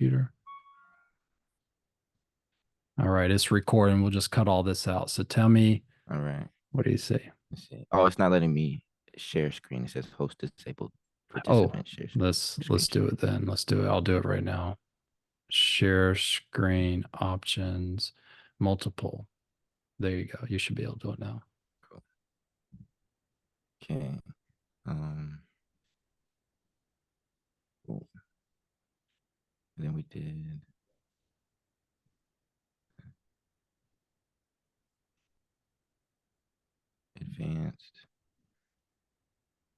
computer. All right, it's recording. We'll just cut all this out. So tell me, All right. what do you say? Let's see. Oh, it's not letting me share screen. It says host disabled. Oh, Participant share let's screen do share. it then. Let's do it. I'll do it right now. Share screen options, multiple. There you go. You should be able to do it now. Cool. Okay. Cool. And then we did advanced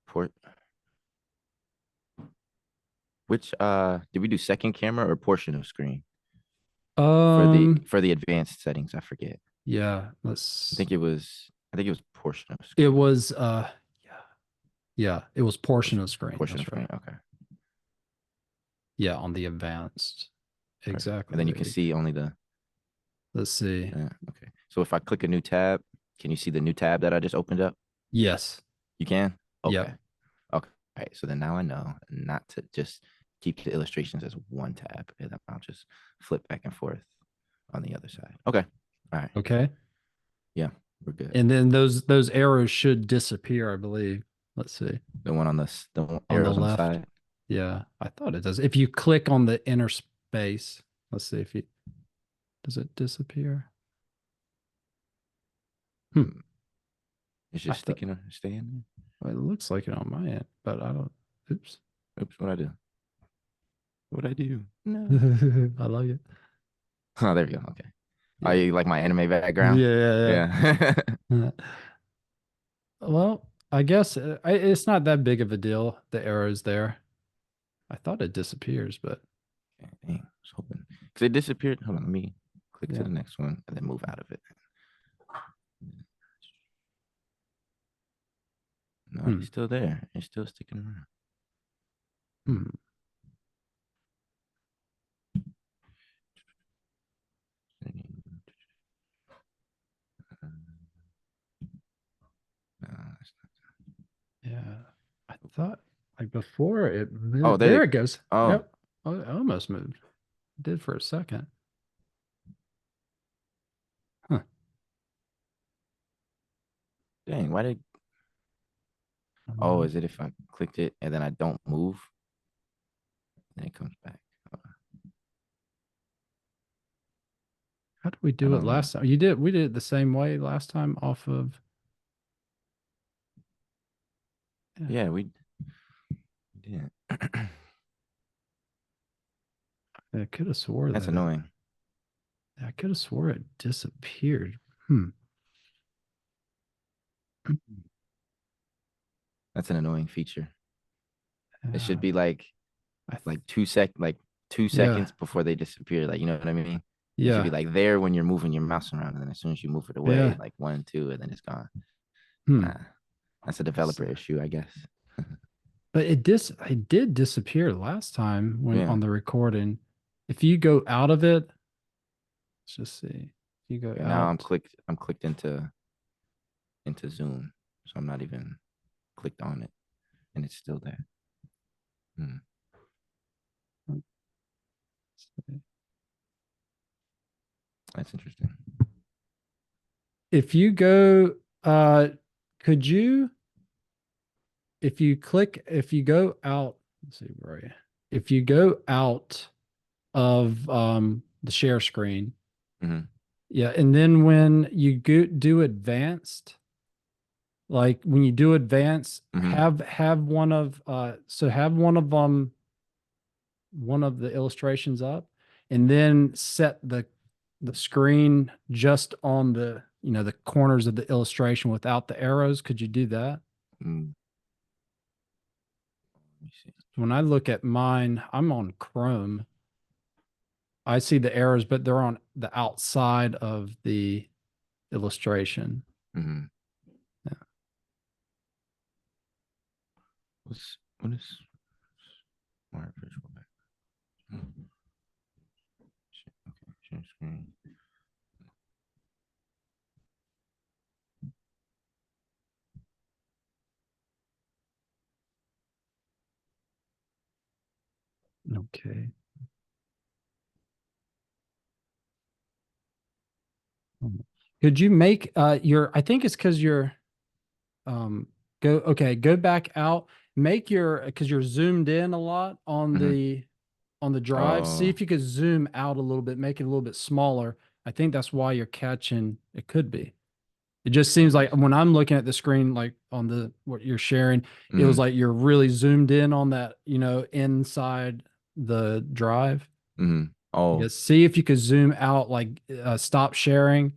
port. Which did we do second camera or portion of screen for the Um, advanced settings? I forget. yeah, I think it was portion of it screen. was yeah, yeah, it was portion of screen. Portion of That's right. screen. Okay. Yeah, on the advanced. Perfect. Exactly. And then you There can you go. see only the Let's see. okay. So if I click a new tab, can you see the new tab that I just opened up? Yes. You can? Yep. Okay. Okay. All right. So then now I know not to just keep the illustrations as one tab, and then I'll just flip back and forth on the other side. Okay. All right. Okay. Yeah, we're good. And then those arrows should disappear, I believe. Let's see. The one on On the arrows on the left. side. Yeah, I thought it does. If you click on the inner space, let's see if you does it disappear? Hmm. Hmm. It's I just thought staying well, it looks like it on my end, but I don't. Oops. there. Oops, what I do? What I do? No. I like it. Oh, there we go. Okay. Oh, Yeah. you like my anime background? Yeah, Yeah. yeah. Well, I guess it's not that big of a deal. The arrows there. I thought it disappears, but Okay, dang, I was hoping because it disappeared. Hold on, let me click to yeah. the next one and then move out of it. No, Hmm. he's still there. He's still sticking around. Hmm. No, that's Yeah. I thought like before it oh, moved. There it goes. oh, Yep. Oh, it almost moved. It did for a second. Huh. dang. Why did? Oh, Um, is it if I clicked it and then I don't move, then it comes back? how did we I do it don't know. last time? You did. We did it the same way last time off of. Yeah. Yeah, we did. I could have swore That's that it. annoying. I could have swore it disappeared. Hmm. That's an annoying feature. It should Yeah. be I. like 2 Yeah. seconds before they disappear. Like you know what I mean? It should be Yeah. like there when you're moving your mouse around, and then as soon as you move it away, Yeah. like one, two, and then it's gone. Hmm. Nah, that's a So, developer issue, I guess. but it did disappear last time when Yeah. on the recording. If you go out of it, let's just see. If you go Okay, now out. I'm clicked into Zoom, so I'm not even clicked on it, and it's still there. Hmm. That's interesting. If you go, could you, if you go out, let's see, where are you? If you go out of the share screen, Hmm. yeah, and then when you do advanced, like when you do advanced, Hmm. have one of so have one of them, one of the illustrations up, and then set the screen just on the the corners of the illustration without the arrows. Could you do that? Let me see. When I look at mine, I'm on Chrome. I see the arrows, but they're on the outside of the illustration. Hmm. Yeah. What is smart visual back? Okay, share screen. Okay. Could you make I think it's because you're um go back out, make your because you're zoomed in a lot Hmm. on the drive. See Oh, if you could zoom out a little bit, make it a little bit smaller. I think that's why you're catching it could be. It just okay, seems let me like see. when I'm looking at the screen, like on the what you're sharing, it was Hmm. like you're really zoomed in on that, inside the drive. Hmm. Yeah, Oh. see if you could zoom out, like stop sharing,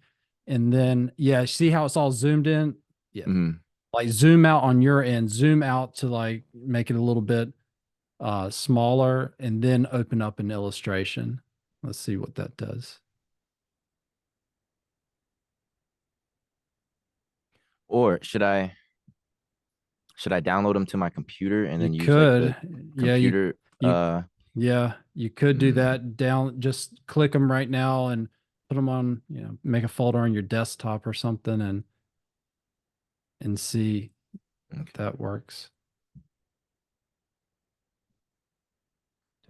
and then yeah, see how it's all zoomed in. Yeah, Hmm. like zoom out on your end, zoom out to like make it a little bit smaller, and then open up an illustration. Let's see what that does. Or should I download them to my computer and You then use like could, the yeah, computer? you, yeah, you could do Mm, that down. Just click them right now and put them on, make a folder on your desktop or something, and see if okay. that works.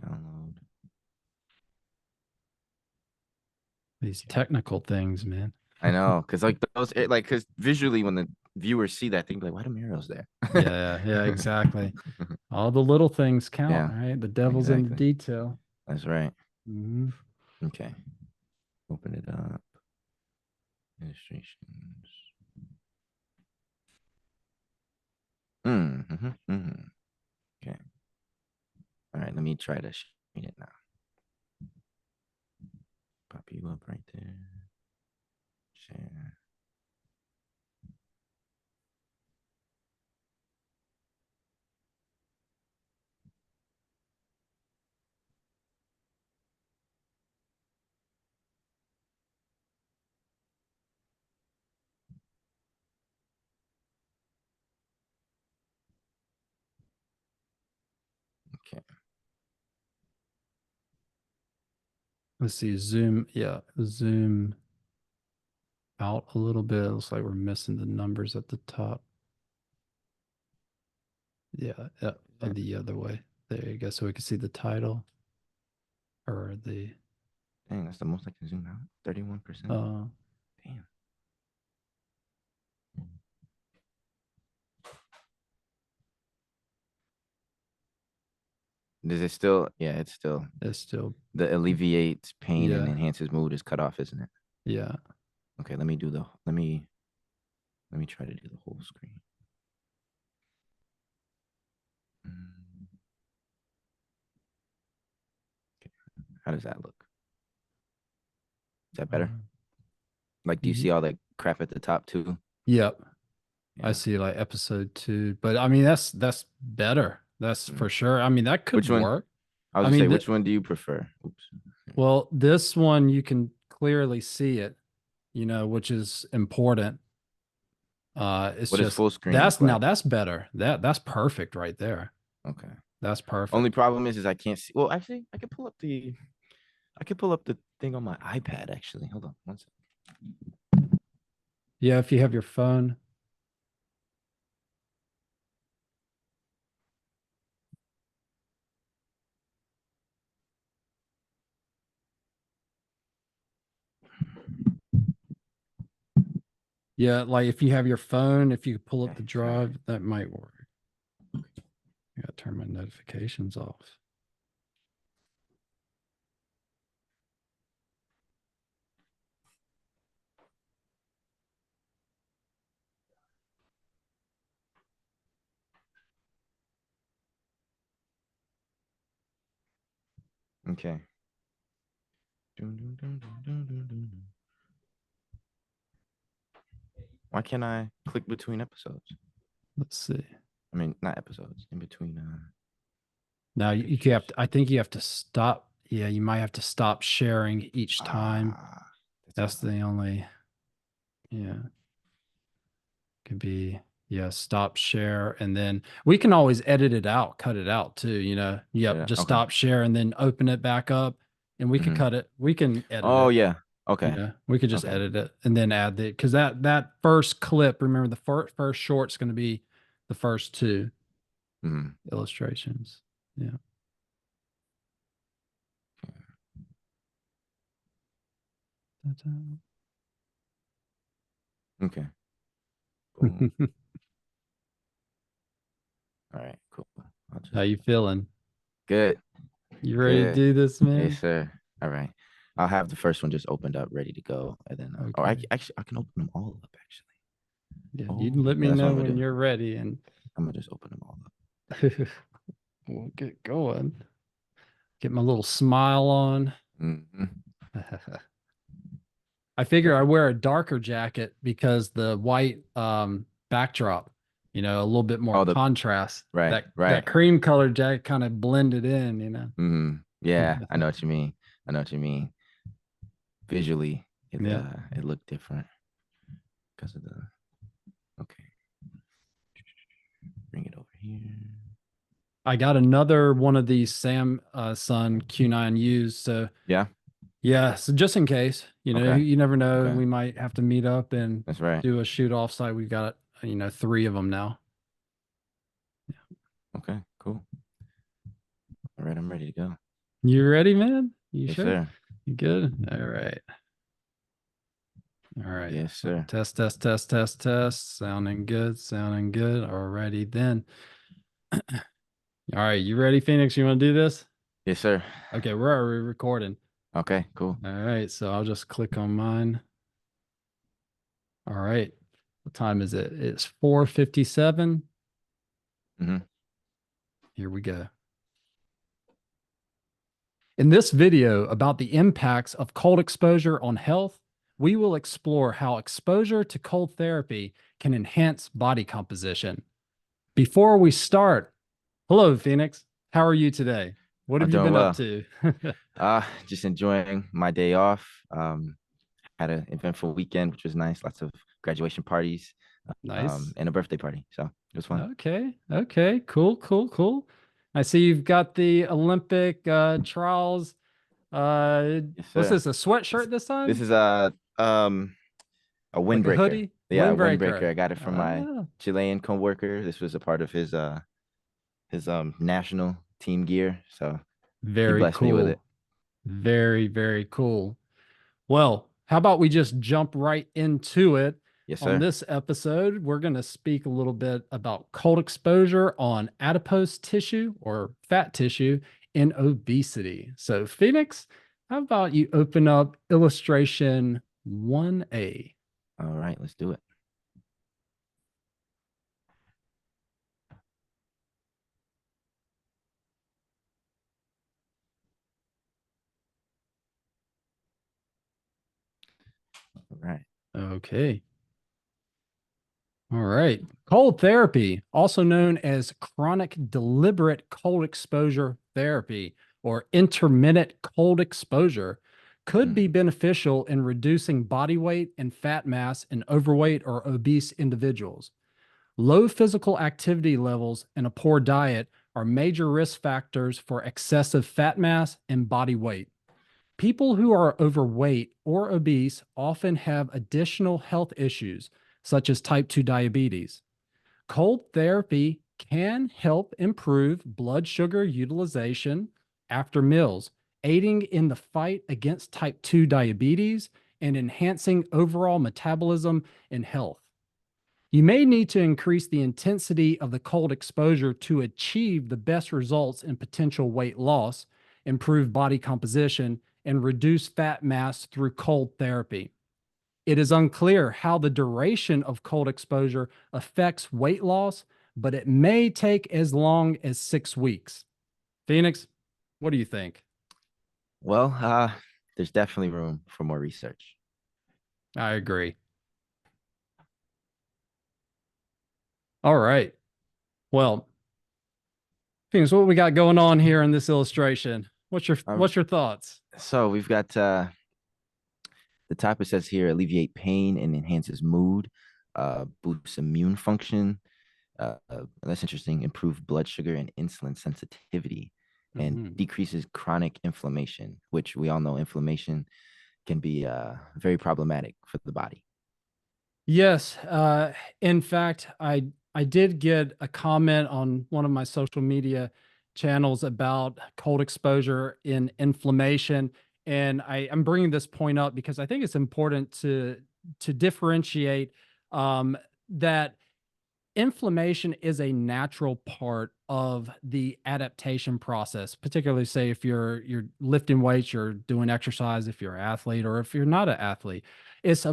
Download. These Okay. technical things, man. I know, cause like those, like, cause visually when the viewers see that, they think like, "Why do arrows there?" Yeah, yeah, exactly. All the little things count, Yeah, right? The devil's in the exactly. detail. That's right. Hmm. Okay, open it up. Illustrations. Mm-hmm, mm-hmm. Okay. All right. Let me try to shade it now. Pop you up right there. Share. Okay. Let's see, zoom, yeah, zoom out a little bit. Looks like we're missing the numbers at the top. Yeah, yeah, Yeah. the other way. There you go. So we can see the title or the Dang, that's the most I can zoom out. 31%. uh Damn. Does it still? Yeah, it's still it's still, the alleviates pain and yeah, enhances mood is cut off, isn't it? yeah. Okay, let me try to do the whole screen. Mm, okay. How does that look? Is that better? Uh, Like, do you see ye- all that crap at the top too? yep. I Yeah. see like episode 2, but I mean that's better. That's Mm. for sure. I mean that could Which one? work. I was I gonna say, mean which one do you prefer? Oops. well, this one you can clearly see it, which is important. It's What does just full screen look like? that's better. That's perfect right there. Okay. That's Only perfect. problem is I can't see. Well, actually, I could pull up the thing on my iPad. Actually, hold on one second. Yeah, if you have your phone. Yeah, like if you have your phone, if you could pull up Okay, the sorry. drive, that might work. I gotta turn my notifications off. Okay. Dun, dun, dun, dun, dun, dun, dun, dun. Why can't I click between episodes? Let's see. I mean, not episodes, in between Now you have pictures. to, I think you have to stop. Yeah, you might have to stop sharing each time. Ah, that's That's annoying. the only, yeah, could be, yeah, stop share. And then we can always edit it out, cut it out too, Yep, Yeah. just Okay. stop share and then open it back up, and we could Hmm. cut it. We can edit Oh it. yeah. Okay. Yeah, we could just Okay. edit it and then add the because that first clip. Remember, the first short's going to be the first two Hmm. illustrations. Yeah. Ta-ta. Okay. Boom. All right. Cool. I'll How just you feeling? good. You ready to Good. do this, Yes, man? sir. All right. I'll have the first one just opened up, ready to go, and then, or Okay. actually, I can open them all up. Actually. Yeah, you can Oh, let yeah. me That's what know I'm gonna when do. you're ready and I'm gonna just open them all up. we'll get going. Get my little smile on. Hmm. I figure I Perfect. wear a darker jacket because the white backdrop, a little bit more Oh, the contrast. right, That right. cream colored jacket kind of blended in. Yeah, I know what you mean. I know what you mean. Visually, Yeah. it looked different because of the. Okay, bring it over here. I got another one of these Samsung Q9Us. So Yeah. yeah, so just in case, Okay. you never know, Okay. we might have to meet up and That's right. do a shoot off site. We've got, three of them now. Okay. Cool. All right. I'm ready to go. You ready, man? You Yes, sure? sir. You good? All right. All right. Yes, sir. Test, test, test, test, test. Sounding good. Sounding good. Alrighty then. All right. You ready, Phoenix? You want to do this? Yes, sir. Okay. We're already recording. Okay. Cool. All right. So I'll just click on mine. All right. What time is it? It's 4:57. Mm-hmm. Here we go. In this video about the impacts of cold exposure on health, we will explore how exposure to cold therapy can enhance body composition. Before we start, hello, Phoenix. How are you today? What I'm have you doing been up well. to? Just enjoying my day off. Had an eventful weekend, which was nice. Lots of graduation parties, Nice. and a birthday party. So it was fun. Okay. Okay. Cool. Cool. Cool. I see you've got the Olympic trials. Yes, What's sir. this? A This, sweatshirt this this time? is a Like a windbreaker. hoodie? Yeah, a windbreaker. Windbreaker. I got it from my Ah, Chilean coworker. This was a part of his national team gear. So he very blessed me with it. cool. Very, very cool. Well, how about we just jump right into it? Yes, On sir. this episode, we're going to speak a little bit about cold exposure on adipose tissue or fat tissue in obesity. So, Phoenix, how about you open up illustration 1A? All right, let's do it. All right. Okay. All right. Cold therapy, also known as chronic deliberate cold exposure therapy or intermittent cold exposure, could be Mm, beneficial in reducing body weight and fat mass in overweight or obese individuals. Low physical activity levels and a poor diet are major risk factors for excessive fat mass and body weight. People who are overweight or obese often have additional health issues, such as type 2 diabetes. Cold therapy can help improve blood sugar utilization after meals, aiding in the fight against type 2 diabetes and enhancing overall metabolism and health. You may need to increase the intensity of the cold exposure to achieve the best results in potential weight loss, improve body composition, and reduce fat mass through cold therapy. It is unclear how the duration of cold exposure affects weight loss, but it may take as long as 6 weeks. Phoenix, what do you think? well, there's definitely room for more research. I agree. All right. Well, Phoenix, what we got going on here in this illustration? What's your Um, what's your thoughts? so we've got the topic says here alleviate pain and enhances mood, boosts immune function. That's interesting. Improve blood sugar and insulin sensitivity, and Mhm. decreases chronic inflammation, which we all know inflammation can be very problematic for the body. Yes. In fact, I did get a comment on one of my social media channels about cold exposure in inflammation, and I'm bringing this point up because I think it's important to differentiate that inflammation is a natural part of the adaptation process, particularly say if you're lifting weights, you're doing exercise, if you're an athlete or if you're not an athlete. It's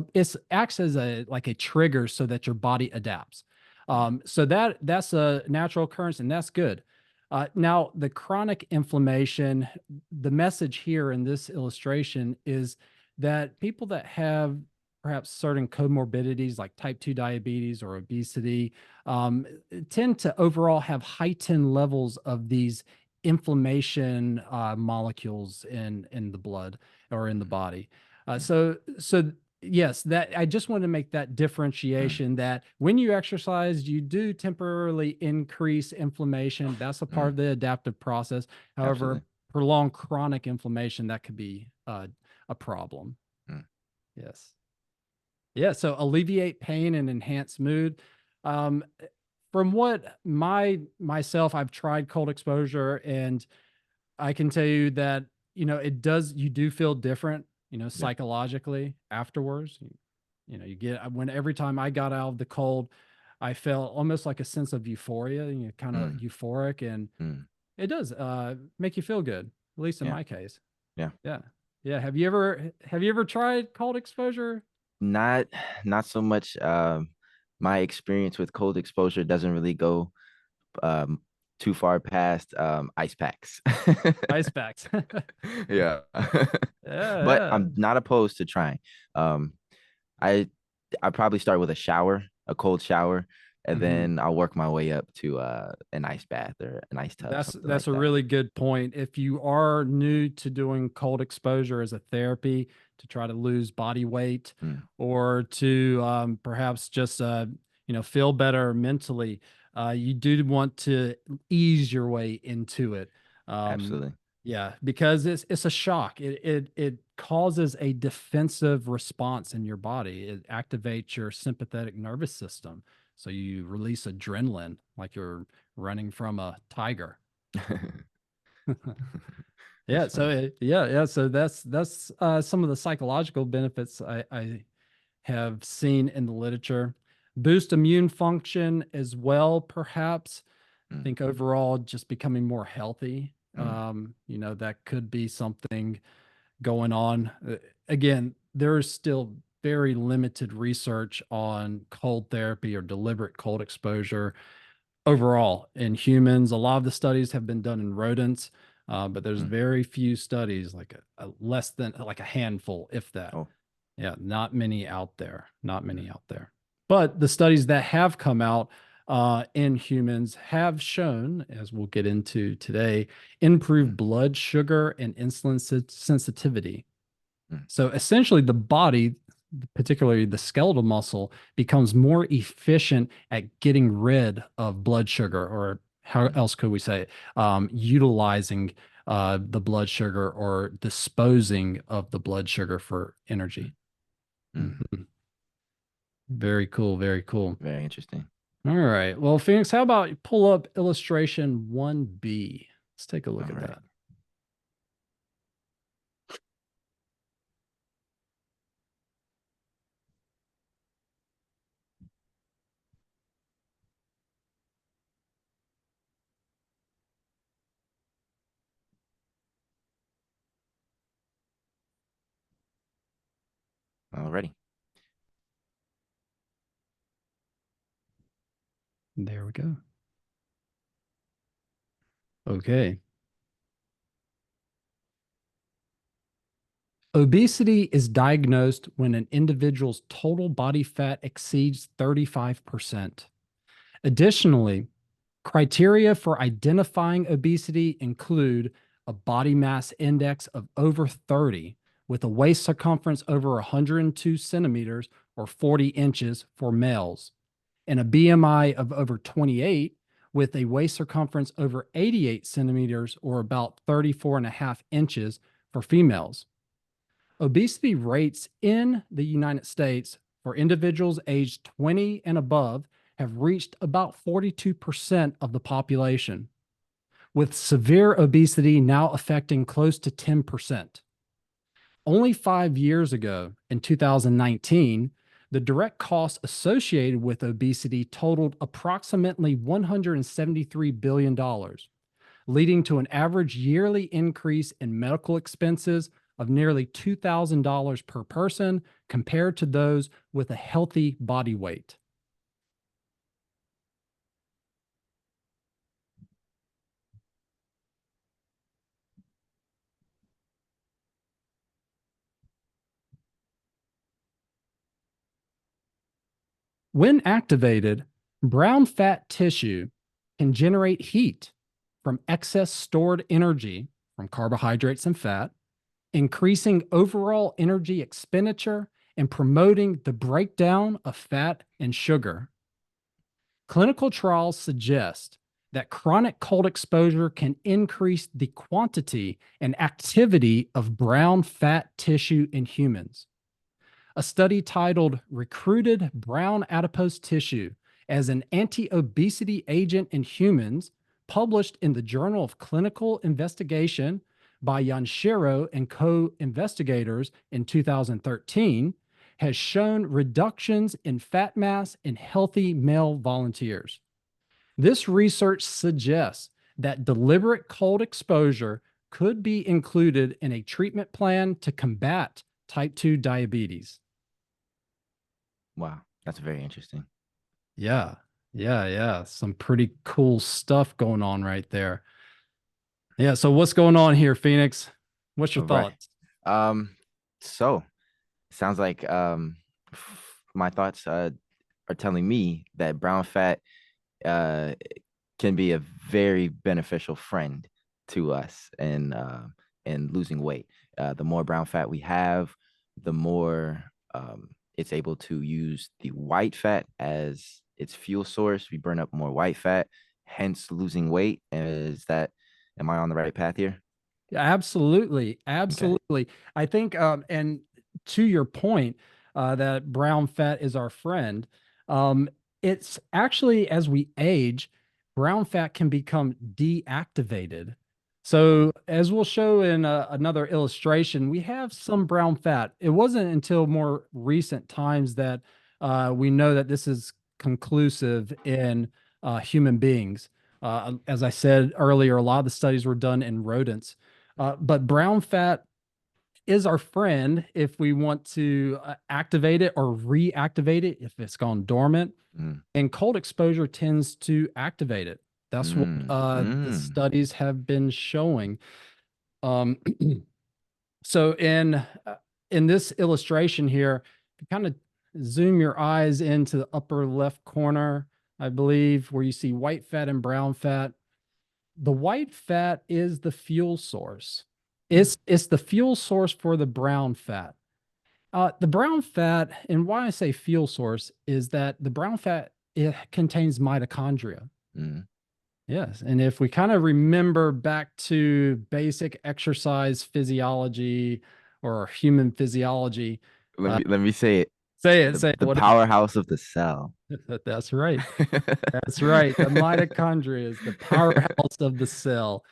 acts as a like a trigger so that your body adapts. Mm, So that's a natural occurrence and that's good. Now the chronic inflammation, the message here in this illustration is that people that have perhaps certain comorbidities like type 2 diabetes or obesity um, tend to overall have heightened levels of these inflammation molecules in the blood or in the mm, body. mm, So yes, that I just wanted to make that mm, differentiation that when you exercise, you do temporarily increase inflammation. That's a part mm. of the adaptive process. However, Absolutely. prolonged chronic inflammation that could be a problem. Mm, Yes. Yeah, so alleviate pain and enhance mood. Um, from what myself, I've tried cold exposure, and I can tell you that it does. You do feel different, yeah. psychologically afterwards. You get when every time I got out of the cold, I felt almost like a sense of euphoria. Kind of Mm, euphoric, and mm, it does make you feel good. At least in yeah. my case. Yeah. Yeah, yeah. Have you ever tried cold exposure? Not not so much. My experience with cold exposure doesn't really go um too far past ice packs. Ice packs. Yeah. Yeah, But yeah. I'm not opposed to trying. Um, I I probably start with a shower, a cold shower, and hmm then I'll work my way up to an ice bath or an ice tub, something That's like a that. really good point. If you are new to doing cold exposure as a therapy to try to lose body weight Mm, or to perhaps just feel better mentally, you do want to ease your way into it. Um, absolutely. yeah, because it's a shock. It causes a defensive response in your body. It activates your sympathetic nervous system, so you release adrenaline like you're running from a tiger. That's Yeah, so funny. yeah. So that's some of the psychological benefits I have seen in the literature. Boost immune function as well, perhaps. I Mm, think overall, just becoming more healthy. mm, That could be something going on. Again, there is still very limited research on cold therapy or deliberate cold exposure overall in humans. A lot of the studies have been done in rodents, but there's mm. very few studies, like a less than like a handful, if that. Oh. Yeah, not many out there. Not Mm, many out there. But the studies that have come out in humans have shown, as we'll get into today, improved mm, blood sugar and insulin sensitivity. mm, So essentially, the body, particularly the skeletal muscle, becomes more efficient at getting rid of blood sugar, or how mm, else could we say it? Utilizing the blood sugar or disposing of the blood sugar for mm, energy. mm. Mhm. Very cool. Very cool. Very interesting. All right. Well, Phoenix, how about you pull up illustration 1B? Let's take a All look at right. that. Alrighty. There we go. Okay. Obesity is diagnosed when an individual's total body fat exceeds 35%. Additionally, criteria for identifying obesity include a body mass index of over 30 with a waist circumference over 102 centimeters or 40 inches for males, and a BMI of over 28 with a waist circumference over 88 centimeters or about 34 and a half inches for females. Obesity rates in the United States for individuals aged 20 and above have reached about 42% of the population, with severe obesity now affecting close to 10%. Only 5 years ago, in 2019, the direct costs associated with obesity totaled approximately $173 billion, leading to an average yearly increase in medical expenses of nearly $2,000 per person compared to those with a healthy body weight. When activated, brown fat tissue can generate heat from excess stored energy from carbohydrates and fat, increasing overall energy expenditure and promoting the breakdown of fat and sugar. Clinical trials suggest that chronic cold exposure can increase the quantity and activity of brown fat tissue in humans. A study titled Recruited Brown Adipose Tissue as an Anti-Obesity Agent in Humans, published in the Journal of Clinical Investigation by Yanshiro and co-investigators in 2013, has shown reductions in fat mass in healthy male volunteers. This research suggests that deliberate cold exposure could be included in a treatment plan to combat type 2 diabetes. Wow, that's very interesting. Yeah, yeah. Some pretty cool stuff going on right there. Yeah, so what's going on here, Phoenix? What's your All right. thoughts? Um, so sounds like my thoughts are telling me that brown fat uh can be a very beneficial friend to us in losing weight. The more brown fat we have, the more it's able to use the white fat as its fuel source. We burn up more white fat, hence losing weight. Am I on the right path here? Absolutely, Okay. absolutely. I think, and to your point, that brown fat is our friend. Um, it's actually as we age, brown fat can become deactivated. So, as we'll show in another illustration, we have some brown fat. It wasn't until more recent times that we know that this is conclusive in human beings. As I said earlier, a lot of the studies were done in rodents. But brown fat is our friend if we want to activate it or reactivate it if it's gone dormant. Mm, And cold exposure tends to activate it. That's what mm, the mm. studies have been showing. Um, so in this illustration here, kind of zoom your eyes into the upper left corner, I believe, where you see white fat and brown fat. The white fat is the fuel source. Mm, It's the fuel source for the brown fat. The brown fat, and why I say fuel source, is that the brown fat, it contains mitochondria. mm. Yes, and if we kind of remember back to basic exercise physiology or human physiology, uh, Let me say it. say it. The What is powerhouse of the cell. it? That's right. That's right. The mitochondria is the powerhouse of the cell.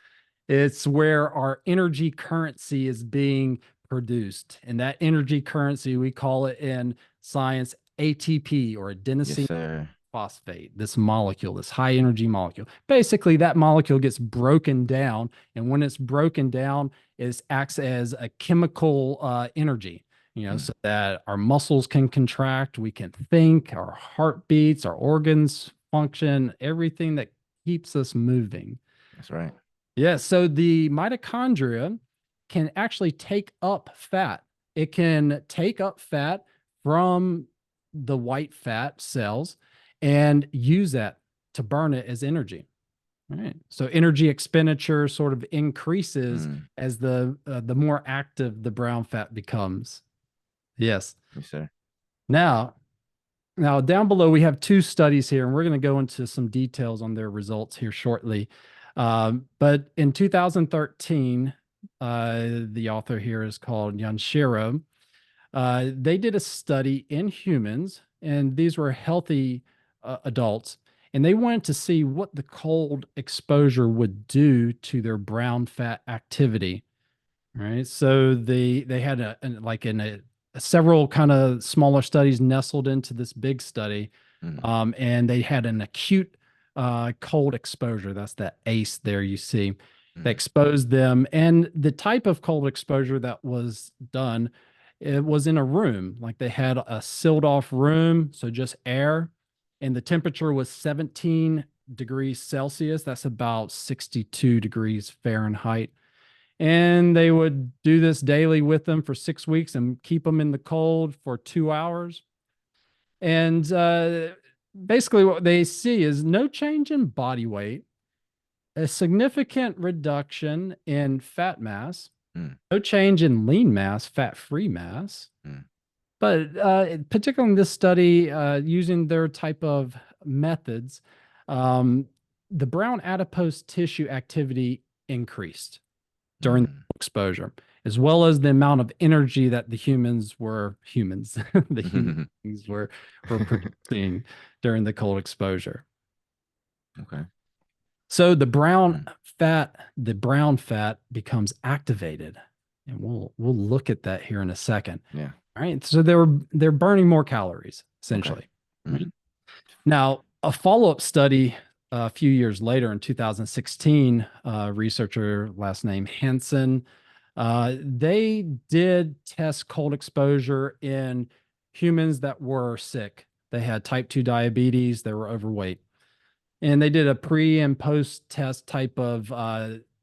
It's where our energy currency is being produced. And that energy currency, we call it in science ATP, or Yes, adenosine sir. phosphate, this molecule, this high energy molecule. Basically, that molecule gets broken down. And when it's broken down, it acts as a chemical energy. Mm, So that our muscles can contract, we can think, our heart beats, our organs function, everything that keeps us moving. that's right. Yeah, so the mitochondria can actually take up fat. It can take up fat from the white fat cells and use that to burn it as energy. All right. So energy expenditure sort of increases Mm, as the more active the brown fat becomes. Yes. yes, sir. Now, now, down below, we have two studies here, and we're going to go into some details on their results here shortly. But in 2013, the author here is called Yanshiro. They did a study in humans, and these were healthy adults, and they wanted to see what the cold exposure would do to their brown fat activity. Right. So they had like in a several kind of smaller studies nestled into this big study. Mm, And they had an acute cold exposure. That's the ACE there you see. They mm, exposed them. And the type of cold exposure that was done, it was in a room. Like they had a sealed off room, so just air. And the temperature was 17 degrees Celsius. That's about 62 degrees Fahrenheit. And they would do this daily with them for 6 weeks and keep them in the cold for 2 hours. And basically, what they see is no change in body weight, a significant reduction in fat mass, mm, no change in lean mass, fat free mass. mm, But particularly in this study, using their type of methods, um, the brown adipose tissue activity increased during mm. exposure, as well as the amount of energy that the humans, the human beings were producing during the cold exposure. Okay. So Mm, the brown fat becomes activated. And we'll look at that here in a second. yeah. All right. So they're burning more calories, Okay. essentially. Mm, Right? Now, a follow-up study a few years later in 2016, researcher last name Hansen, they did test cold exposure in humans that were sick. They had type 2 diabetes, they were overweight. And they did a pre and post test type of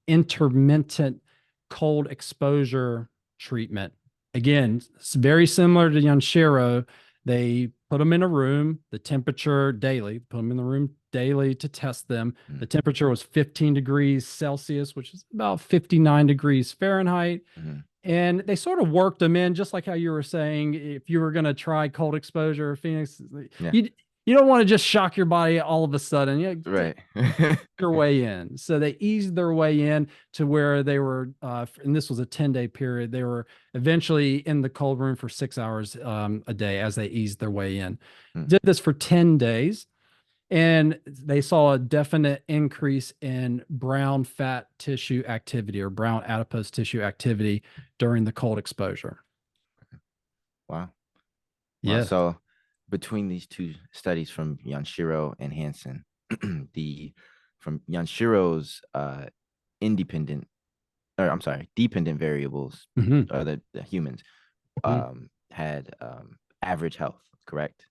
intermittent cold exposure treatment. Again, it's very similar to Yanshiro. They put them in a room, the temperature daily, put them in the room daily to test them. The mm, temperature was 15 degrees Celsius, which is about 59 degrees Fahrenheit. mm. And they sort of worked them in, just like how you were saying, if you were going to try cold exposure, Phoenix, Yeah. you don't want to just shock your body all of a sudden. Right. Your way in. So they eased their way in to where they were, and this was a 10-day period. They were eventually in the cold room for 6 hours a day as they eased their way in. Mm, Did this for 10 days, and they saw a definite increase in brown fat tissue activity or brown adipose tissue activity during the cold exposure. wow. Well, Yes. so between these two studies from Yanshiro and Hansen, the from Yanshiro's independent, or I'm sorry, dependent variables, Mhm. or the humans, Mhm. had average health, correct?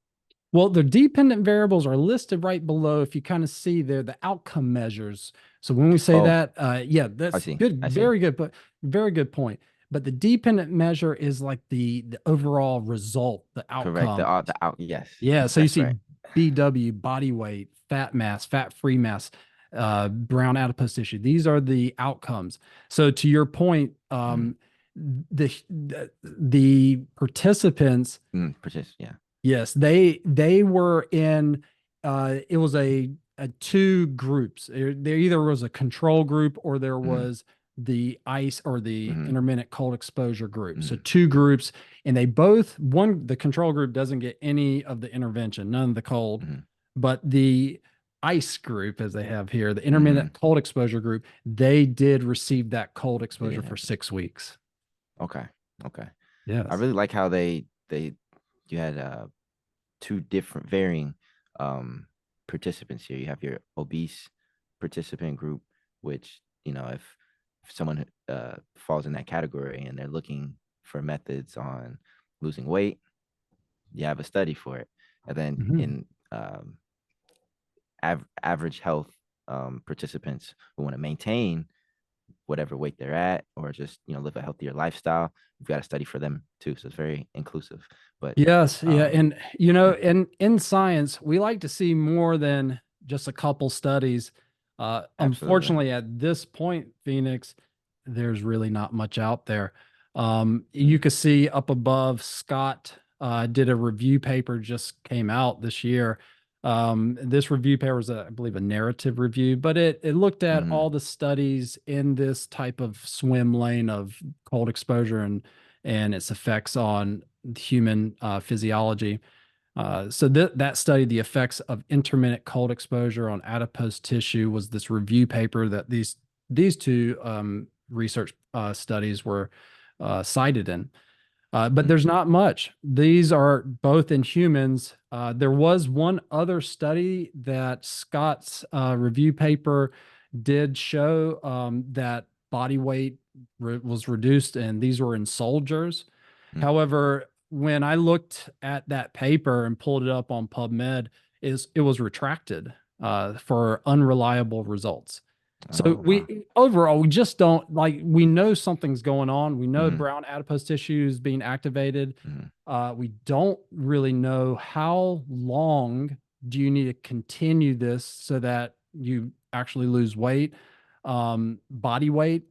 Well, the dependent variables are listed right below. If you kind of see there, the outcome measures. So when we say Oh, that, yeah, I that's see. good, I see. very good, but very good point. But the dependent measure is like the overall result, the Correct. outcome. The out. Yes, Yeah. So you that's see right. BW, body weight, fat mass, fat free mass, brown adipose tissue. These are the outcomes. So to your point, Mm, the participants. yeah. Yes, they were in it was a two groups. There either was a control group or there Mm, was the ice or the mm, intermittent cold exposure group. So mm, two groups, and they both one the control group doesn't get any of the intervention, none of the cold, mm, but the ice group, as they have here, the mm. intermittent cold exposure group, they did receive that cold They exposure didn't for have. 6 weeks. Okay. Okay. I Yes. really like how they you had two different varying participants here. You have your obese participant group, which, if someone falls in that category and they're looking for methods on losing weight, you have a study for it. And then Mhm. in average health participants who want to maintain whatever weight they're at, or just live a healthier lifestyle, we've got a study for them too. So it's very inclusive. But Yes, yeah, um, and yeah, in science, we like to see more than just a couple studies. absolutely. Unfortunately, at this point, Phoenix, there's really not much out there. You Mm, can see up above, Scott did a review paper just came out this year. This review paper was, I believe, a narrative review, but it looked at mm-hmm, all the studies in this type of swim lane of cold exposure and its effects on human physiology. So that study, the effects of intermittent cold exposure on adipose tissue, was this review paper that these two research studies were cited in. But Mm, there's not much. These are both in humans. There was one other study that Scott's review paper did show that body weight was reduced, and these were in soldiers. mm. However, when I looked at that paper and pulled it up on PubMed, it was retracted for unreliable results. So Oh, wow. we overall we just don't like we know something's going on. We know Mm, brown adipose tissue is being activated. mm, We don't really know how long do you need to continue this so that you actually lose weight, body weight,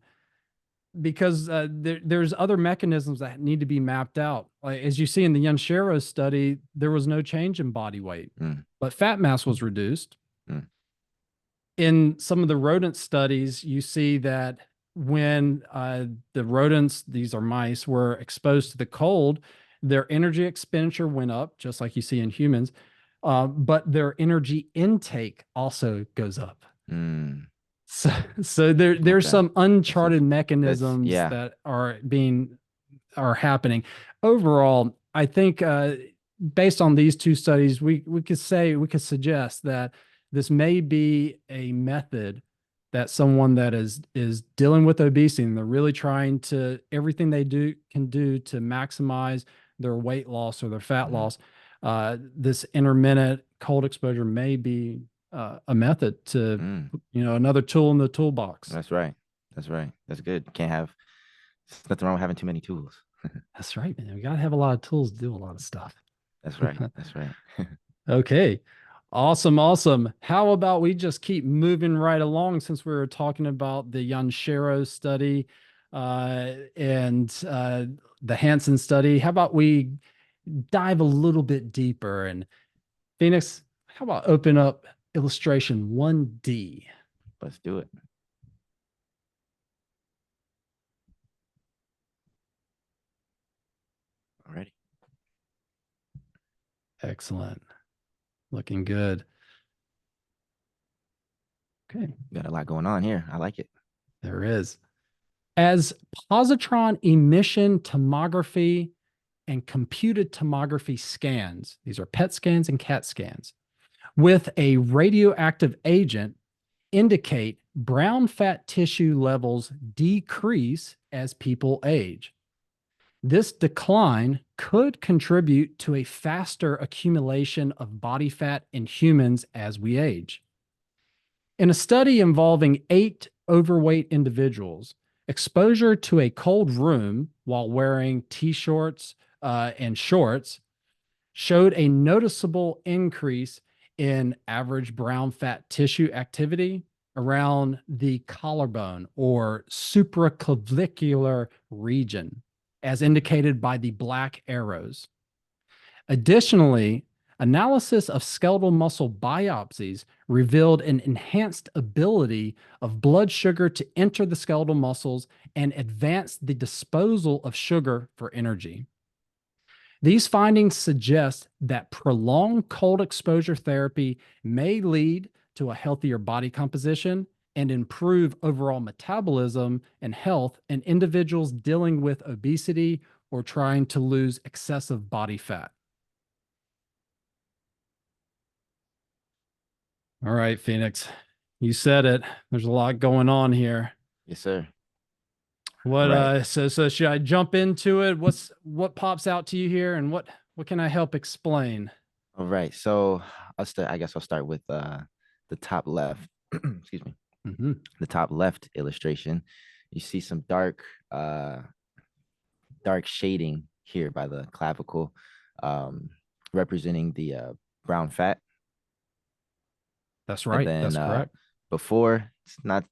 because there's other mechanisms that need to be mapped out. Like, as you see in the Yanshero study, there was no change in body weight, mm, but fat mass was reduced. mm, In some of the rodent studies, you see that when the rodents, these are mice, were exposed to the cold, their energy expenditure went up, just like you see in humans, but their energy intake also goes up. mm. So there's Okay. some That's uncharted interesting. That's mechanisms yeah. that are happening. Overall, I think based on these two studies, we could suggest that this may be a method that someone that is dealing with obesity and they're really trying to everything they do can do to maximize their weight loss or their fat Mm, loss. This intermittent cold exposure may be a method to, mm. another tool in the toolbox. That's right. That's right. That's good. Can't have. There's nothing wrong with having too many tools. That's right, man. We gotta have a lot of tools to do a lot of stuff. That's right. That's right. Okay. Awesome. Awesome. How about we just keep moving right along since we were talking about the Yanshero study and the Hansen study? How about we dive a little bit deeper? And Phoenix, how about open up illustration 1D? Let's do it. Already. Excellent. Looking good. Okay. Got a lot going on here. I like it. There is. As positron emission tomography and computed tomography scans, these are PET scans and CAT scans, with a radioactive agent indicate brown fat tissue levels decrease as people age. This decline could contribute to a faster accumulation of body fat in humans as we age. In a study involving 8 overweight individuals, exposure to a cold room while wearing t-shirts and shorts showed a noticeable increase in average brown fat tissue activity around the collarbone or supraclavicular region, as indicated by the black arrows. Additionally, analysis of skeletal muscle biopsies revealed an enhanced ability of blood sugar to enter the skeletal muscles and advance the disposal of sugar for energy. These findings suggest that prolonged cold exposure therapy may lead to a healthier body composition and improve overall metabolism and health in individuals dealing with obesity or trying to lose excessive body fat. All right, Phoenix, you said it. There's a lot going on here. Yes, sir. All What right. so should I jump into it? What pops out to you here and what can I help explain? All right. So I'll start. I guess I'll start with the top left. Excuse me. Mhm. The top left illustration. You see some dark shading here by the clavicle, um, representing the brown fat. That's And right. then That's correct. before, it's not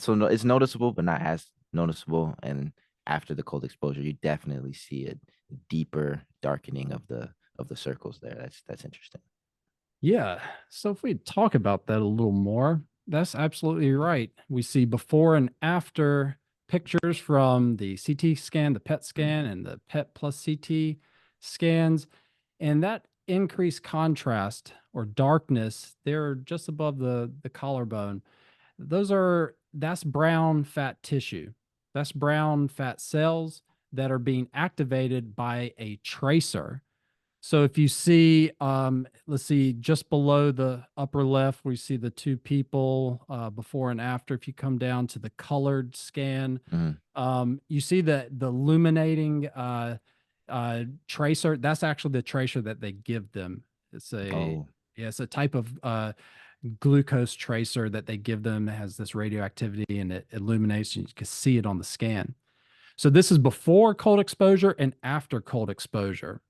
so it's noticeable, but not as noticeable. And after the cold exposure, you definitely see a deeper darkening of the circles there. That's interesting. Yeah. So if we talk about that a little more, that's absolutely right. We see before and after pictures from the CT scan, the PET scan, and the PET plus CT scans, and that increased contrast or darkness there just above the collarbone. That's brown fat tissue. That's brown fat cells that are being activated by a tracer. So if you see, let's see, just below the upper left, we see the two people before and after. If you come down to the colored scan, Mm. you see the illuminating tracer. That's actually the tracer that they give them. It's a Oh. yeah, it's a type of glucose tracer that they give them. It has this radioactivity and it illuminates. You can see it on the scan. So this is before cold exposure and after cold exposure.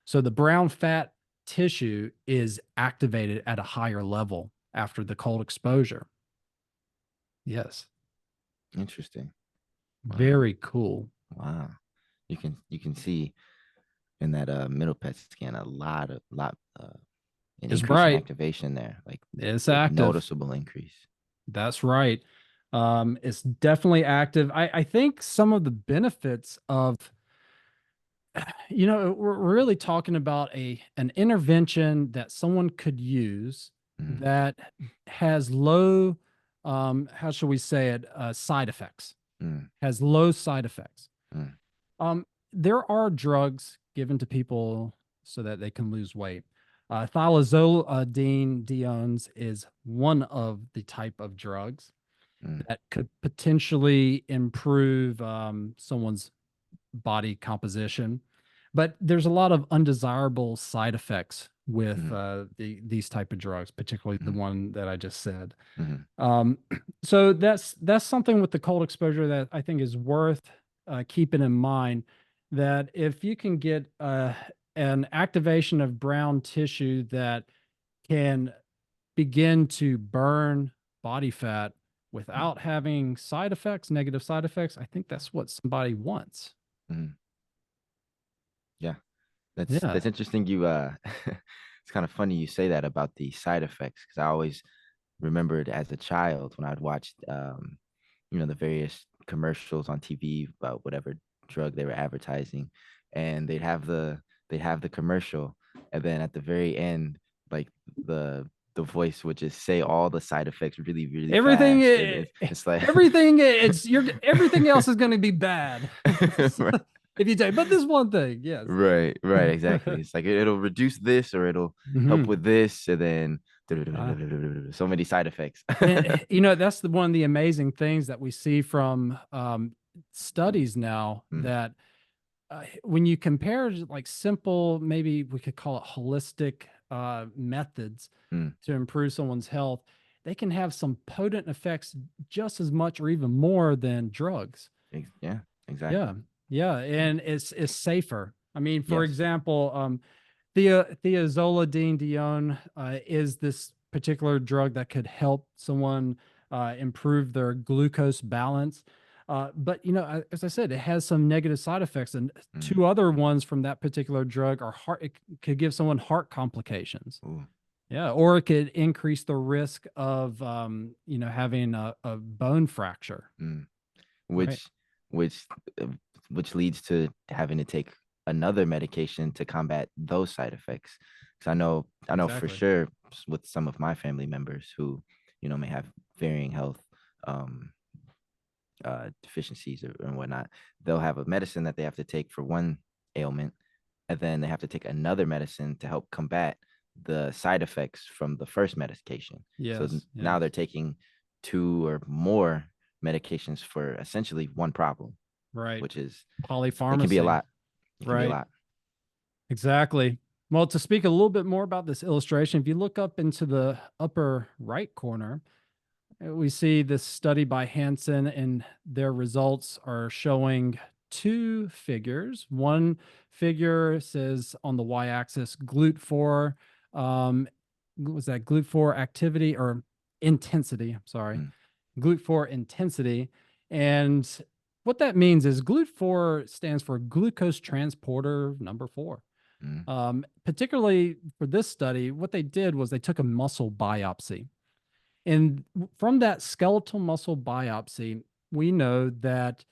So the brown fat tissue is activated at a higher level after the cold exposure. Yes, Interesting. Wow. very cool. Wow. You can see in that middle PET scan a lot an Is increase in right. activation there, like It's a active. noticeable increase. That's right. It's definitely active. I think some of the benefits of, we're really talking about an intervention that someone could use Mm, that has low, how shall we say it, side effects, mm, has low side effects. mm, Um, there are drugs given to people so that they can lose weight. Thiazolidine diones is one of the type of drugs mm, that could potentially improve someone's body composition. But there's a lot of undesirable side effects with mm, these type of drugs, particularly the mm, one that I just said. mm, Um, so that's something with the cold exposure that I think is worth keeping in mind. That if you can get an activation of brown tissue that can begin to burn body fat mm, without having side effects, negative side effects, I think that's what somebody wants. mm. Yeah, that's Yeah. that's interesting. It's kind of funny you say that about the side effects because I always remembered as a child when I'd watched, the various commercials on TV about whatever drug they were advertising, and they'd have the commercial, and then at the very end, like the voice would just say all the side effects really, really Everything fast, and eh, it's like, everything it's you're everything else is going to be bad. right, If you take but this one thing, yes. right, right, exactly. It's like it'll reduce this or it'll help Mhm. with this, and then Uh, so many side effects. and that's one of the amazing things that we see from studies now Mm, that when you compare like simple, maybe we could call it holistic methods mm, to improve someone's health, they can have some potent effects just as much or even more than drugs. yeah, Yeah, exactly. yeah, Yeah. and it's safer. I mean, for Yes. example, thiazolidine dione is this particular drug that could help someone improve their glucose balance. But as I said, it has some negative side effects, and Mm. two other ones from that particular drug are heart. It could give someone heart complications. Ooh. Yeah, or it could increase the risk of having a bone fracture. Mm. Right. Which, which, uh, which leads to having to take another medication to combat those side effects. Because I know for Exactly. sure with some of my family members who, may have varying health, um, deficiencies or whatnot, they'll have a medicine that they have to take for one ailment, and then they have to take another medicine to help combat the side effects from the first medication. So Yes. now they're Yes. taking two or more medications for essentially one problem, Right. which is it can be a Polypharmacy. lot. It can be a Right. lot. Exactly. Well, to speak a little bit more about this illustration, if you look up into the upper right corner, we see this study by Hansen, and their results are showing two figures. One figure says on the y-axis GLUT4, um, was that GLUT4 activity or intensity? I'm sorry, Mm, GLUT4 intensity. And what that means is GLUT4 stands for glucose transporter number 4. mm, Particularly for this study, what they did was they took a muscle biopsy. And from that skeletal muscle biopsy, we know that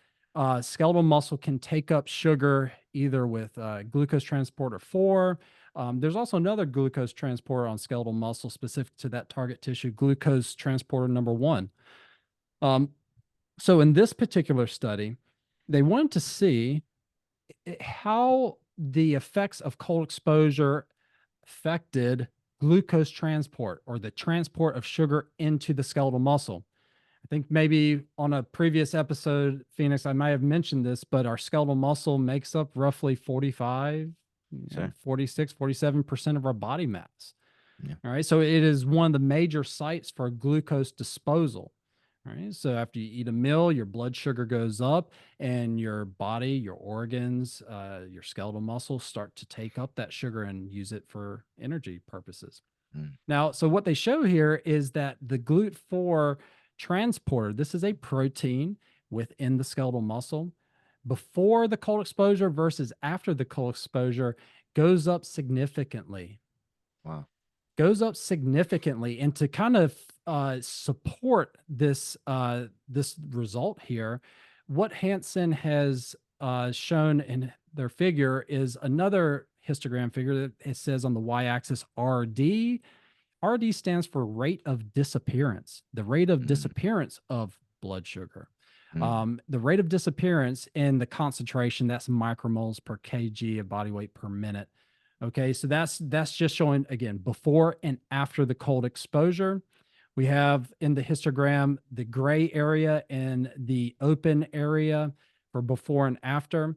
skeletal muscle can take up sugar either with glucose transporter 4. There's also another glucose transporter on skeletal muscle specific to that target tissue, glucose transporter number 1. Um, so in this particular study, they wanted to see how the effects of cold exposure affected glucose transport or the transport of sugar into the skeletal muscle. I think maybe on a previous episode, Phoenix, I might have mentioned this, but our skeletal muscle makes up roughly 45, Sir. 46, 47% of our body mass. Yeah. All right. So it is one of the major sites for glucose disposal. All right. So after you eat a meal, your blood sugar goes up and your body, your organs, your skeletal muscles start to take up that sugar and use it for energy purposes. Mm. Now, so what they show here is that the GLUT4 transporter, this is a protein within the skeletal muscle, before the cold exposure versus after the cold exposure goes up significantly. Wow. Goes up significantly. And to kind of support this result here, what Hansen has shown in their figure is another histogram figure that it says on the y-axis RD. RD stands for rate of disappearance, the rate of Mm. disappearance of blood sugar. Mm. The rate of disappearance in the concentration, that's micromoles per kg of body weight per minute. Okay, so that's just showing again before and after the cold exposure. We have in the histogram the gray area and the open area for before and after.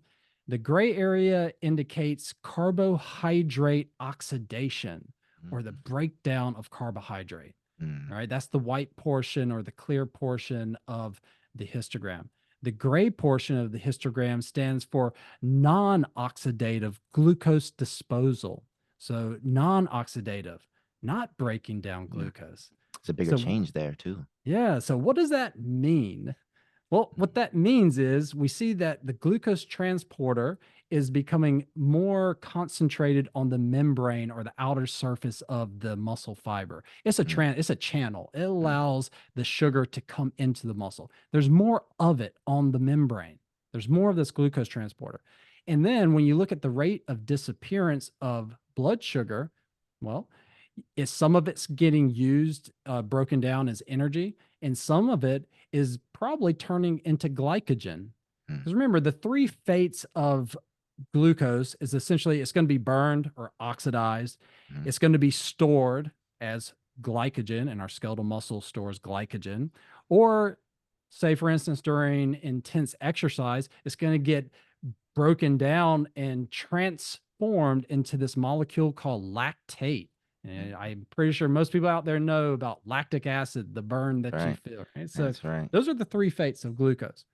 The gray area indicates carbohydrate oxidation or the Mm. breakdown of carbohydrate. Mm. All right, that's the white portion or the clear portion of the histogram. The gray portion of the histogram stands for non oxidative glucose disposal. So, non oxidative, not breaking down Yeah. glucose. It's a bigger So, change there too. yeah. So, what does that mean? Well, what Mm. that means is we see that the glucose transporter is becoming more concentrated on the membrane or the outer surface of the muscle fiber. Mm. It's a channel. It Mm. allows the sugar to come into the muscle. There's more of it on the membrane. There's more of this glucose transporter. And then when you look at the rate of disappearance of blood sugar, well, is some of it's getting used, broken down as energy, and some of it is probably turning into glycogen. Mm. Because remember, the three fates of glucose is essentially it's going to be burned or oxidized, Mm. it's going to be stored as glycogen, and our skeletal muscle stores glycogen, or say, for instance, during intense exercise, it's going to get broken down and transformed into this molecule called lactate. Mm. And I'm pretty sure most people out there know about lactic acid, the burn that you Right. feel. Right. So That's right. those are the three fates of glucose.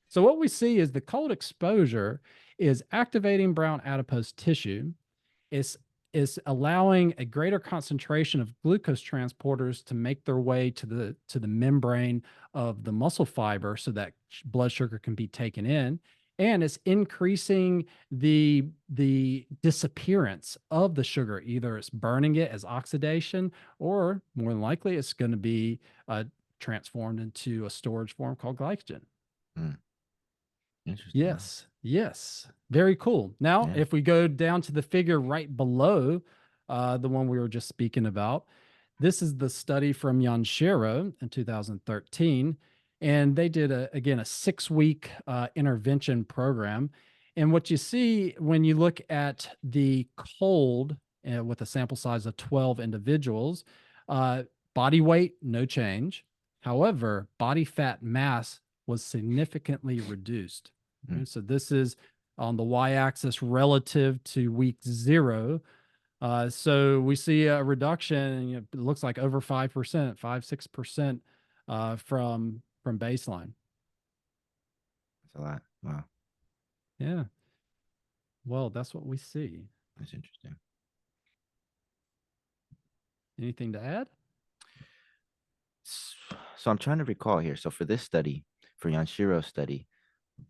So what we see is the cold exposure is activating brown adipose tissue. Is allowing a greater concentration of glucose transporters to make their way to the membrane of the muscle fiber so that blood sugar can be taken in, and it's increasing the disappearance of the sugar. Either it's burning it as oxidation, or more than likely it's going to be transformed into a storage form called glycogen. Mm. Interesting. Wow. Yes, yes. Very cool. Now, Yeah. if we go down to the figure right below the one we were just speaking about, this is the study from Yanshiro in 2013. And they did, again, a 6-week intervention program. And what you see when you look at the cold with a sample size of 12 individuals, uh, body weight, no change. However, body fat mass was significantly reduced. Mm. Right? So this is on the y-axis relative to week 0. So we see a reduction. You know, it looks like over 5%, 5-6% from baseline. That's a lot. Wow. Yeah. Well, that's what we see. That's interesting. Anything to add? So I'm trying to recall here. So for this study, for Yanshiro's study,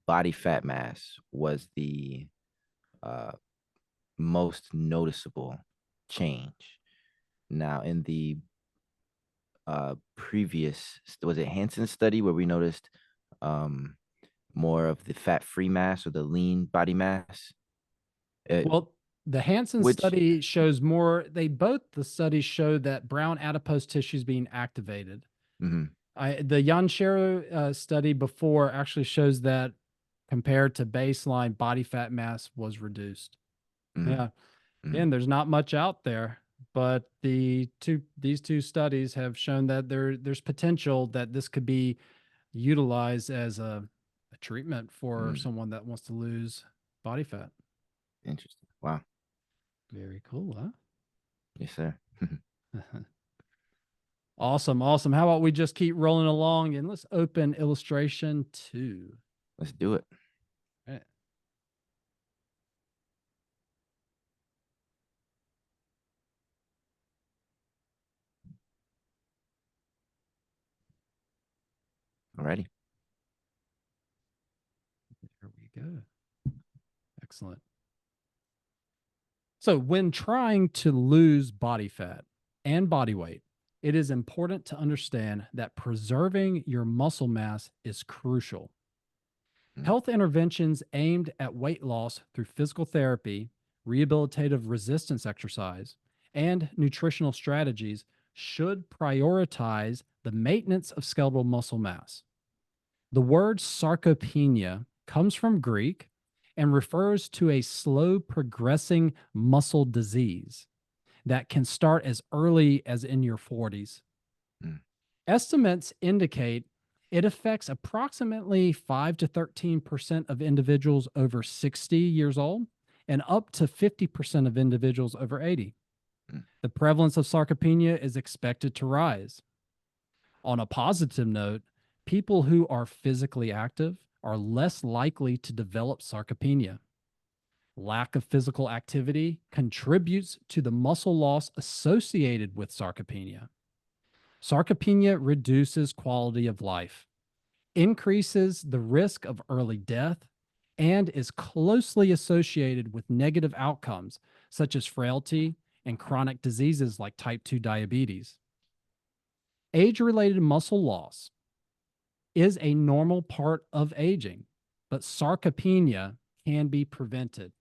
body fat mass was the uh, most noticeable change. Now, in the previous, was it Hansen's study where we noticed um, more of the fat-free mass or the lean body mass? Well, the Hansen Which, study shows more. The studies show that brown adipose tissue is being activated. mhm. The Yanshiro study before actually shows that compared to baseline body fat mass was reduced. Mm, Yeah. mm, Again, there's not much out there, but these two studies have shown that there's potential that this could be utilized as a treatment for mm. someone that wants to lose body fat. Interesting. Wow. Very cool, Yes, sir. huh? Awesome, awesome. How about we just keep rolling along and let's open illustration 2. Let's do it. Right. Alrighty. There we go. Excellent. So, when trying to lose body fat and body weight, it is important to understand that preserving your muscle mass is crucial. Mm, Health interventions aimed at weight loss through physical therapy, rehabilitative resistance exercise, and nutritional strategies should prioritize the maintenance of skeletal muscle mass. The word sarcopenia comes from Greek and refers to a slow progressing muscle disease that can start as early as in your 40s. mm, Estimates indicate it affects approximately 5 to 13% of individuals over 60 years old and up to 50% of individuals over 80. mm, The prevalence of sarcopenia is expected to rise. On a positive note, people who are physically active are less likely to develop sarcopenia. Lack of physical activity contributes to the muscle loss associated with sarcopenia. Sarcopenia reduces quality of life, increases the risk of early death, and is closely associated with negative outcomes such as frailty and chronic diseases like type 2 diabetes. Age related muscle loss is a normal part of aging, but sarcopenia can be prevented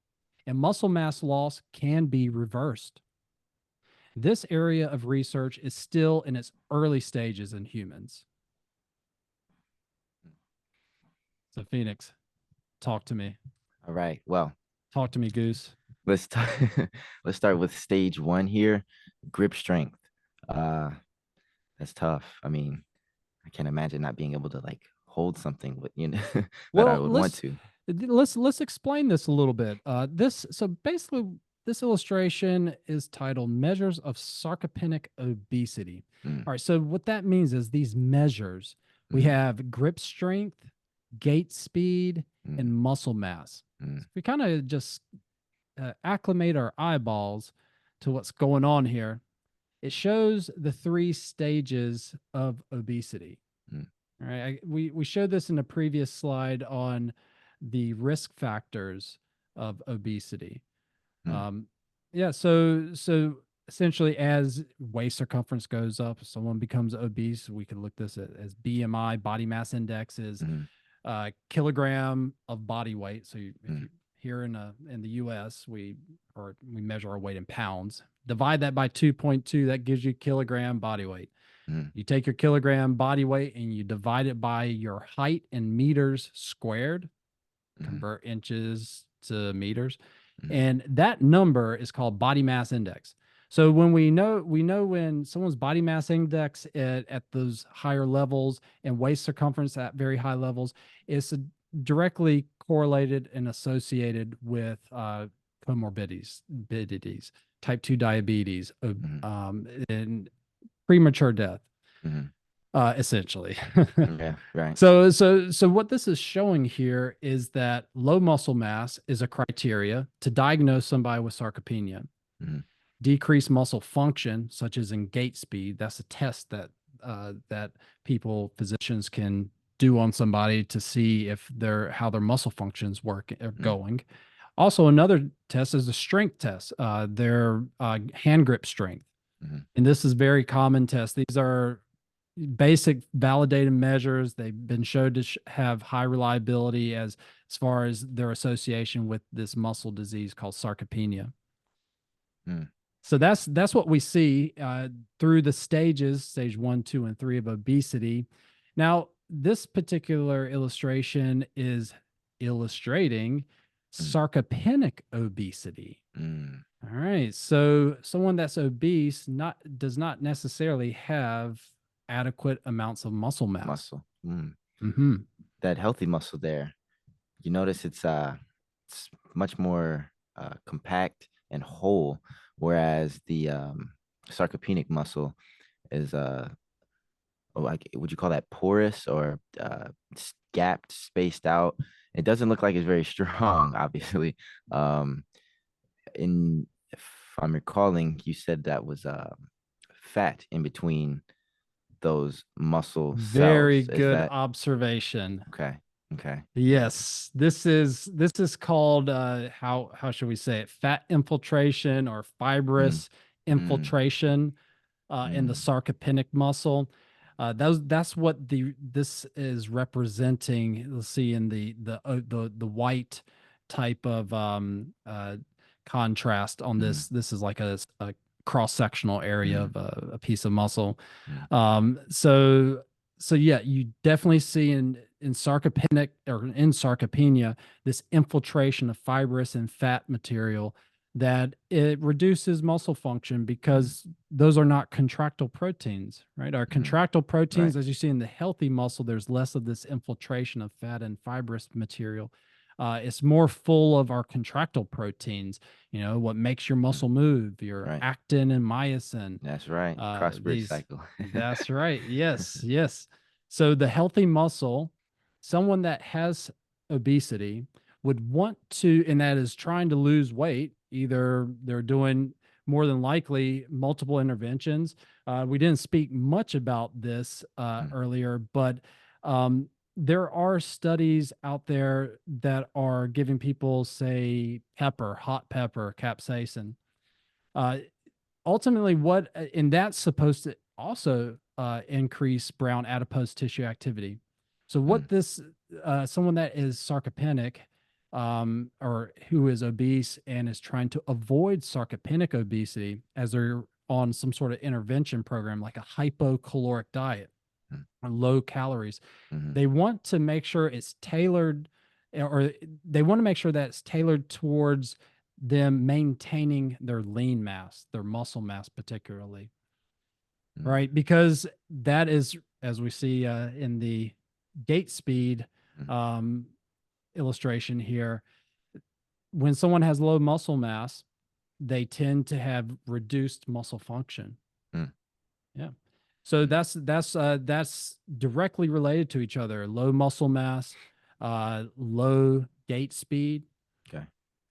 and muscle mass loss can be reversed. This area of research is still in its early stages in humans. So, Phoenix, talk to me. All right. Well, Talk to me, Goose. let's t- let's start with stage one here. Grip strength. Uh, that's tough. I mean, I can't imagine not being able to like hold something with that I Well, would want to. let's explain this a little bit. This so basically this illustration is titled "Measures of Sarcopenic Obesity." Mm, All right, so what that means is these measures we mm, have grip strength, gait speed, mm, and muscle mass. mm, So if we kind of just acclimate our eyeballs to what's going on here, it shows the 3 stages of obesity. mm, All right. We showed this in a previous slide on the risk factors of obesity. mm, Um, yeah. So essentially, as waist circumference goes up, someone becomes obese. We could look this at, as BMI, body mass index is mm, kilogram of body weight. So if mm, you here in the U.S. we measure our weight in pounds. Divide that by 2.2. That gives you kilogram body weight. mm, You take your kilogram body weight and you divide it by your height in meters squared, mm, convert inches to meters. mm, And that number is called body mass index. So when we know when someone's body mass index at those higher levels and waist circumference at very high levels is directly correlated and associated with comorbidities, type 2 diabetes, mm, and premature death, mm. essentially. Yeah, right. So what this is showing here is that low muscle mass is a criteria to diagnose somebody with sarcopenia. Mm, Decreased muscle function, such as in gait speed, that's a test that physicians can do on somebody to see if how their muscle functions work are mm, going. Also, another test is a strength test, their hand grip strength. mm, And this is very common test. These are basic validated measures. They've been shown to have high reliability as far as their association with this muscle disease called sarcopenia. mm, So that's what we see through the stages, stage 1, 2, and 3 of obesity. Now, this particular illustration is illustrating Mm, sarcopenic obesity. mm. All right. So someone that's obese does not necessarily have adequate amounts of muscle mass. Muscle. Mm. Hmm. That healthy muscle there, you notice it's much more compact and whole, whereas the sarcopenic muscle is like, would you call that porous or gapped, spaced out? It doesn't look like it's very strong, obviously. Um, in If I'm recalling, you said that was fat in between those muscle Very cells. Is good that observation. okay? Okay. Yeah. Yes, this is called how should we say it? Fat infiltration or Mm, fibrous mm, infiltration in the mm, sarcopenic muscle. That's what this is representing. You'll see in the white type of contrast on mm, this. This is like a cross sectional area mm, of a piece of muscle. mm, So yeah, you definitely see in sarcopenic or in sarcopenia this infiltration of fibrous and fat material that it reduces muscle function mm, because those are not contractile proteins, right? Our mm. contractile proteins, Right. as you see in the healthy muscle, there's less of this infiltration of fat and fibrous material. It's more full of our contractile proteins, what makes your Mm, muscle move, your right. actin and myosin. That's right. Cross bridge These, cycle. that's right. Yes, yes. So the healthy muscle, someone that has obesity would want to, and that is trying to lose weight, either they're doing more than likely multiple interventions. We didn't speak much about this Mm, earlier, but there are studies out there that are giving people, say, hot pepper, capsaicin. Uh, Ultimately, and that's supposed to also increase brown adipose tissue activity. So mm, what this someone that is sarcopenic or who is obese and is trying to avoid sarcopenic obesity as they're on some sort of intervention program like a hypocaloric diet mm, or low calories, mhm, they want to make sure it's tailored, or they want to make sure that it's tailored towards them maintaining their lean mass, their muscle mass, particularly, mm, right? Because that is, as we see in the gait speed mm, um, illustration here, when someone has low muscle mass, they tend to have reduced muscle function. mm, Yeah. So mm. that's directly related to each other. Low muscle mass, low gait speed, Okay.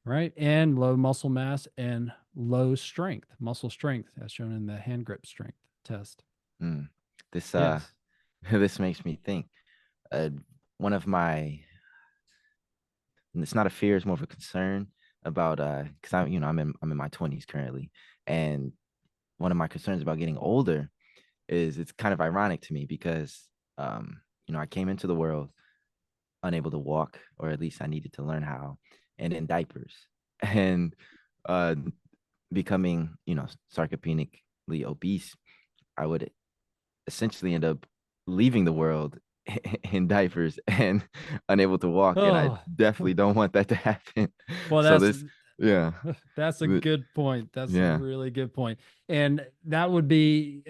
right? And low muscle mass and low strength, muscle strength, as shown in the hand grip strength test. Mm. This Yes. this makes me think. Uh, one of my, and it's not a fear, it's more of a concern about because I'm in my 20s currently, and one of my concerns about getting older is it's kind of ironic to me because I came into the world unable to walk, or at least I needed to learn how, and in diapers, and uh becoming sarcopenically obese, I would essentially end up leaving the world in diapers and unable to walk, and I Oh, definitely don't want that to happen. well, So this, yeah, that's a th- good point. That's a yeah, really good point. And that would be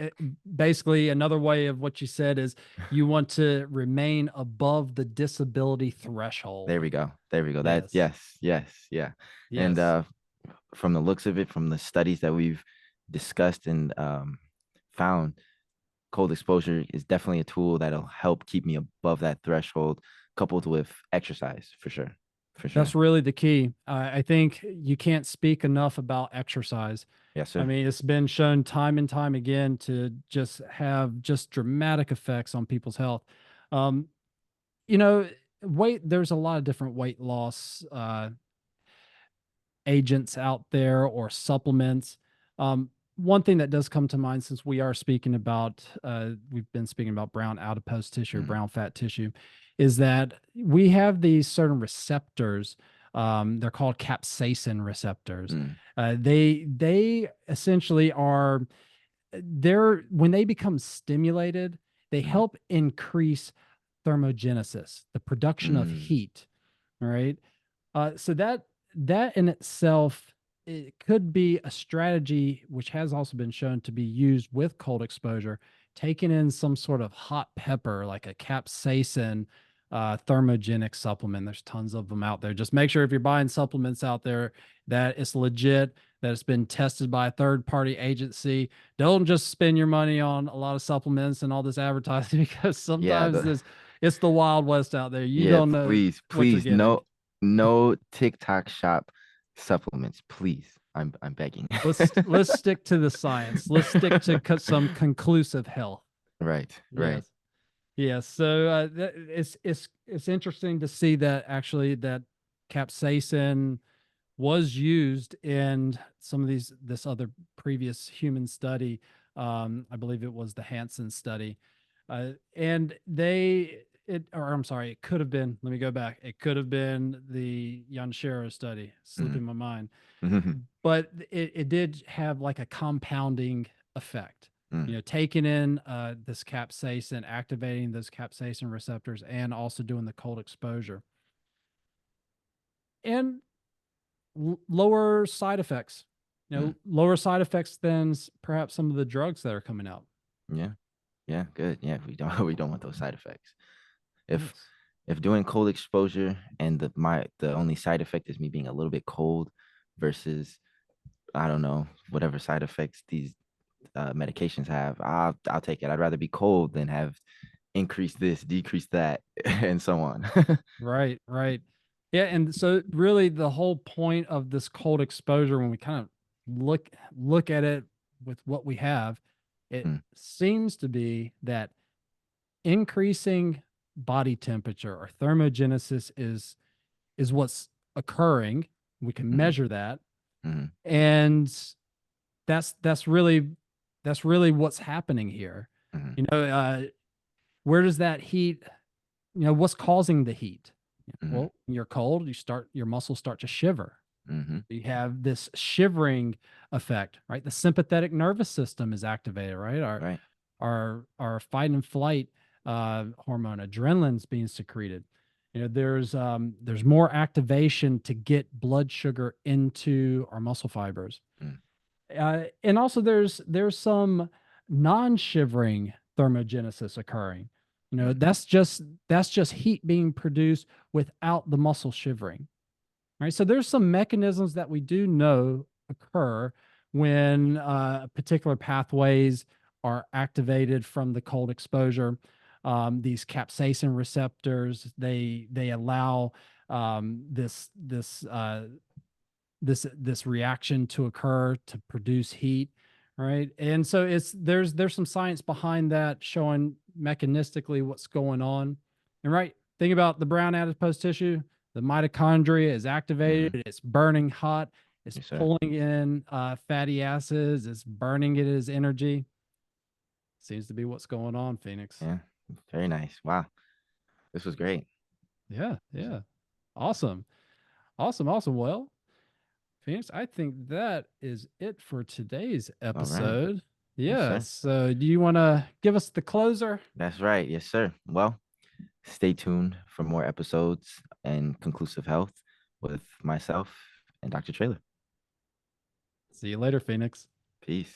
basically another way of what you said is you want to remain above the disability there threshold. we go, there we go. That, Yes. yes, yes, yeah. And Yes. from the looks of it, from the studies that we've discussed and found, cold exposure is definitely a tool that'll help keep me above that threshold, coupled with exercise, for sure, for That's sure. really the key. I think you can't speak enough about exercise. Yes, I sir. mean, it's been shown time and time again to just have just dramatic effects on people's health. Um, you know, there's a lot of different weight loss agents out there or supplements. One thing that does come to mind, since we've been speaking about brown adipose tissue or Mm, brown fat tissue, is that we have these certain receptors. They're called capsaicin receptors. mm, They essentially are they're when they become stimulated, they mm, help increase thermogenesis, the production of mm, heat. right? So that in itself, it could be a strategy which has also been shown to be used with cold exposure, taking in some sort of hot pepper like a capsaicin thermogenic supplement. There's tons of them out there. Just make sure if you're buying supplements out there that it's legit, that it's been tested by a third party agency. Don't just spend your money on a lot of supplements and all this advertising because Yeah, sometimes it's the wild west out there. You yeah, don't know please, what you're please, getting. no TikTok shop supplements, please. I'm begging. Let's stick to the science. Let's stick to some conclusive health. Right, right. Yes. Yes. So it's interesting to see that actually that capsaicin was used in some of this other previous human study. I believe it was the Hansen study, and or I'm sorry, it could have been. Let me go back. It could have been the Yanshiro study. Mhm, Slipping my mind, mhm, but it did have like a compounding effect. mm, Taking in this capsaicin, activating those capsaicin receptors, and also doing the cold exposure and lower side effects. mm. Lower side effects than perhaps some of the drugs that are coming out. Yeah, yeah, good. Yeah, we don't we don't want those side effects. If Yes. if doing cold exposure and the only side effect is me being a little bit cold versus I don't know whatever side effects these medications have, I'll take it. I'd rather be cold than have increase this, decrease that, and so on. Right, right. Yeah, and so really the whole point of this cold exposure when we kind of look at it with what we have, it Mm, seems to be that increasing body temperature or thermogenesis is what's occurring. We can mhm, measure that. mhm, And that's that's really that's really what's happening here. mhm, You know, where does that heat, what's causing the heat? mhm, Well, when you're cold, your muscles start to shiver. mhm. You have this shivering effect, right? The sympathetic nervous system is activated, right? Our Right. our fight and flight hormone, adrenaline's being secreted. There's more activation to get blood sugar into our muscle fibers. Mm, And also there's some non-shivering thermogenesis occurring. mm, That's just heat being produced without the muscle shivering. Right. So there's some mechanisms that we do know occur when particular pathways are activated from the cold exposure. These capsaicin receptors, they allow this reaction to occur to produce heat, right? And so there's some science behind that showing mechanistically what's going on. And right, think about the brown adipose tissue. The mitochondria is activated, mhm. it's burning hot, it's Yes, sir. pulling in fatty acids, it's burning it as energy. Seems to be what's going on, Phoenix. Yeah. Very nice. Wow. This was great. Yeah, yeah. Awesome. Awesome, awesome. Well, Phoenix, I think that is it for today's All right. episode. Yes, Yeah. sir. So, do you want to give us the closer? That's right. Yes, sir. Well, stay tuned for more episodes and conclusive health with myself and Dr. Trailer. See you later, Phoenix. Peace.